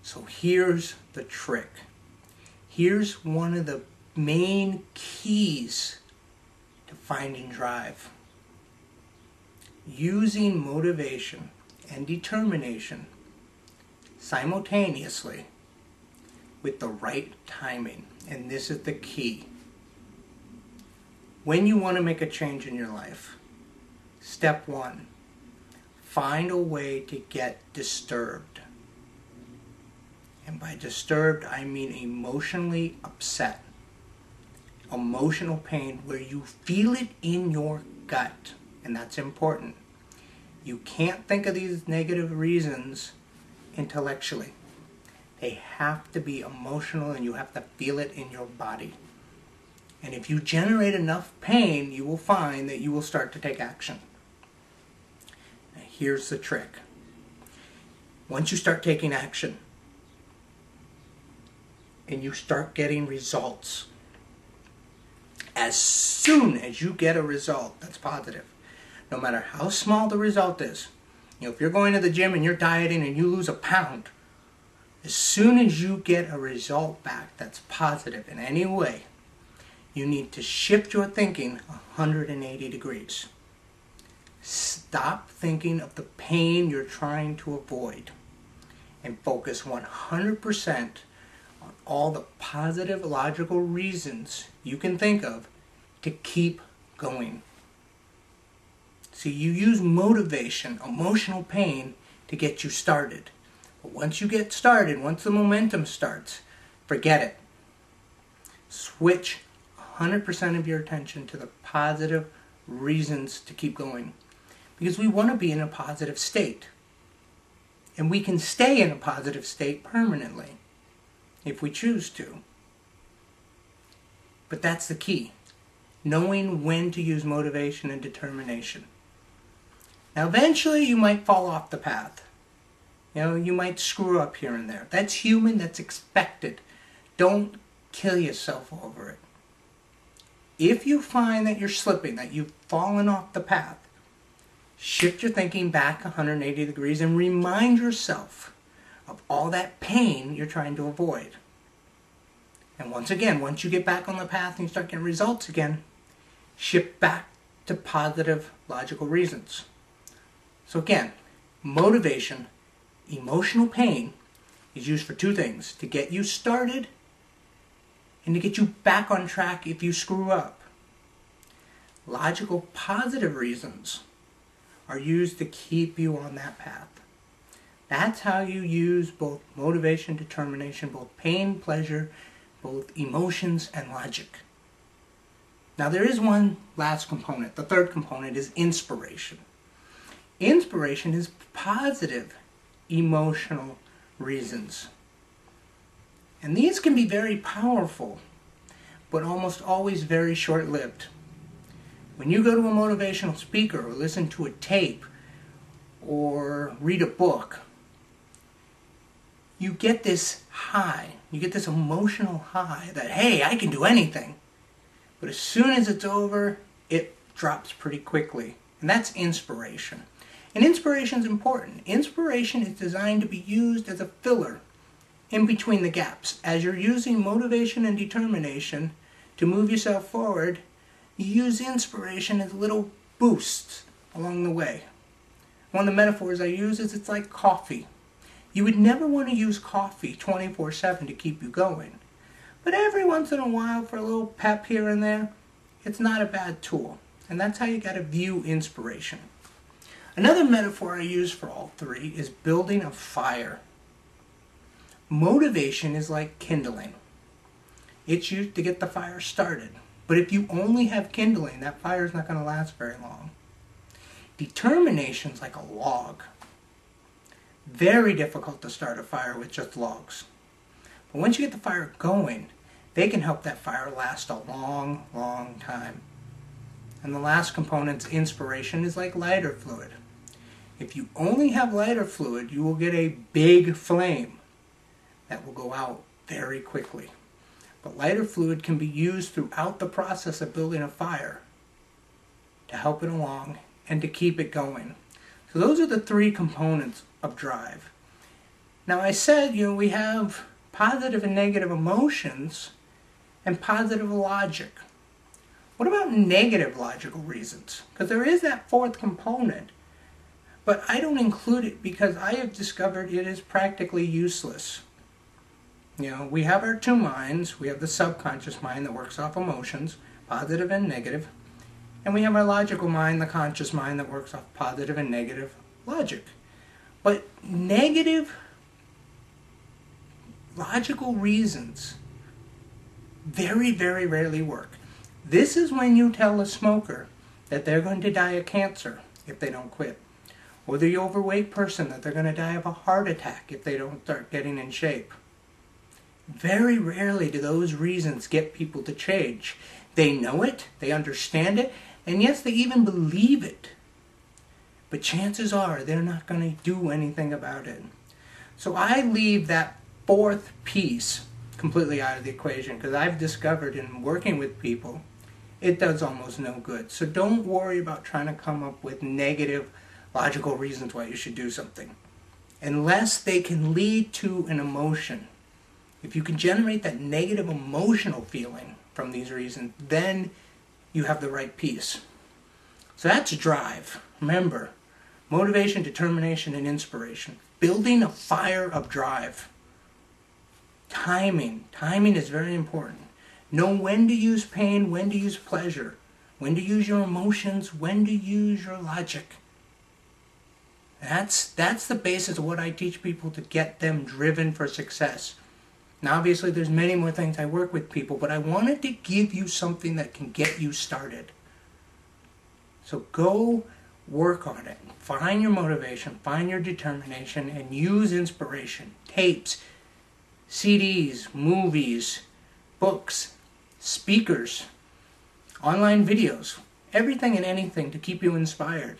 So here's the trick. Here's one of the main keys to finding drive. Using motivation and determination simultaneously with the right timing. And this is the key. When you want to make a change in your life, step one, find a way to get disturbed. And by disturbed, I mean emotionally upset. Emotional pain where you feel it in your gut. And that's important. You can't think of these negative reasons intellectually. They have to be emotional and you have to feel it in your body. And if you generate enough pain, you will find that you will start to take action. Now, here's the trick. Once you start taking action and you start getting results, as soon as you get a result that's positive, no matter how small the result is, if you're going to the gym and you're dieting and you lose a pound, as soon as you get a result back that's positive in any way, you need to shift your thinking 180 degrees. Stop thinking of the pain you're trying to avoid and focus 100% on all the positive logical reasons you can think of to keep going. So you use motivation, emotional pain, to get you started. But once you get started, once the momentum starts, forget it. Switch 100% of your attention to the positive reasons to keep going. Because we want to be in a positive state. And we can stay in a positive state permanently if we choose to. But that's the key. Knowing when to use motivation and determination. Now eventually you might fall off the path. You might screw up here and there. That's human, that's expected. Don't kill yourself over it. If you find that you're slipping, that you've fallen off the path, shift your thinking back 180 degrees and remind yourself of all that pain you're trying to avoid. And once again, once you get back on the path and you start getting results again, shift back to positive logical reasons. So again, motivation, emotional pain is used for two things: to get you started and to get you back on track if you screw up. Logical, positive reasons are used to keep you on that path. That's how you use both motivation, determination, both pain, pleasure, both emotions and logic. Now there is one last component. The third component is inspiration. Inspiration is positive emotional reasons. And these can be very powerful, but almost always very short-lived. When you go to a motivational speaker or listen to a tape or read a book, you get this high, you get this emotional high that, hey, I can do anything. But as soon as it's over, it drops pretty quickly. And that's inspiration. And inspiration is important. Inspiration is designed to be used as a filler in between the gaps. As you're using motivation and determination to move yourself forward, you use inspiration as little boosts along the way. One of the metaphors I use is it's like coffee. You would never want to use coffee 24/7 to keep you going. But every once in a while, for a little pep here and there, it's not a bad tool. And that's how you got to view inspiration. Another metaphor I use for all three is building a fire. Motivation is like kindling. It's used to get the fire started. But if you only have kindling, that fire is not going to last very long. Determination is like a log. Very difficult to start a fire with just logs. But once you get the fire going, they can help that fire last a long, long time. And the last component, inspiration, is like lighter fluid. If you only have lighter fluid, you will get a big flame that will go out very quickly. But lighter fluid can be used throughout the process of building a fire to help it along and to keep it going. So those are the three components of drive. Now I said, we have positive and negative emotions and positive logic. What about negative logical reasons? Because there is that fourth component, but I don't include it because I have discovered it is practically useless. We have our two minds. We have the subconscious mind that works off emotions, positive and negative, and we have our logical mind, the conscious mind, that works off positive and negative logic. But negative logical reasons very, very rarely work. This is when you tell a smoker that they're going to die of cancer if they don't quit, or the overweight person that they're going to die of a heart attack if they don't start getting in shape. Very rarely do those reasons get people to change. They know it, they understand it, and yes, they even believe it. But chances are they're not going to do anything about it. So I leave that fourth piece completely out of the equation because I've discovered in working with people, it does almost no good. So don't worry about trying to come up with negative logical reasons why you should do something, unless they can lead to an emotion. If you can generate that negative emotional feeling from these reasons, then you have the right piece. So that's drive. Remember, motivation, determination, and inspiration. Building a fire of drive. Timing. Timing is very important. Know when to use pain, when to use pleasure, when to use your emotions, when to use your logic. That's the basis of what I teach people to get them driven for success. Now obviously there's many more things I work with people, but I wanted to give you something that can get you started. So go work on it. Find your motivation, find your determination, and use inspiration. Tapes, CDs, movies, books, speakers, online videos, everything and anything to keep you inspired.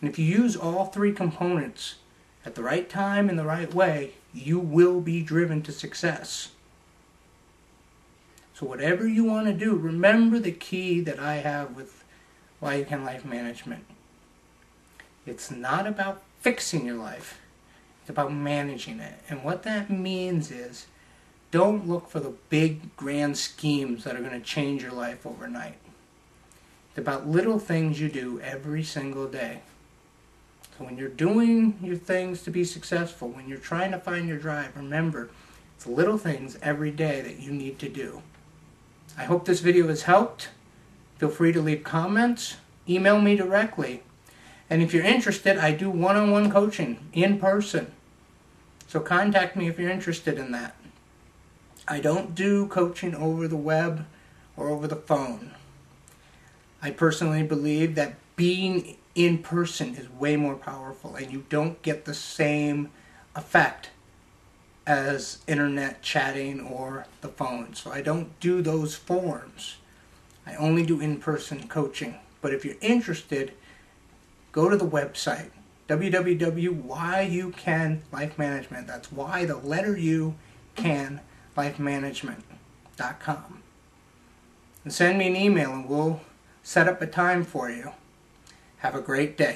And if you use all three components at the right time in the right way, you will be driven to success. So whatever you want to do, remember the key that I have with Why You Can Life Management. It's not about fixing your life. It's about managing it. And what that means is, don't look for the big grand schemes that are going to change your life overnight. It's about little things you do every single day. So when you're doing your things to be successful, when you're trying to find your drive, remember, it's little things every day that you need to do. I hope this video has helped. Feel free to leave comments. Email me directly. And if you're interested, I do one-on-one coaching in person. So contact me if you're interested in that. I don't do coaching over the web or over the phone. I personally believe that being in person is way more powerful, and you don't get the same effect as internet chatting or the phone. So I don't do those forms. I only do in-person coaching. But if you're interested, go to the website, www.whyucanlifemanagement. That's why the letter U can lifemanagement.com. And send me an email and we'll set up a time for you. Have a great day.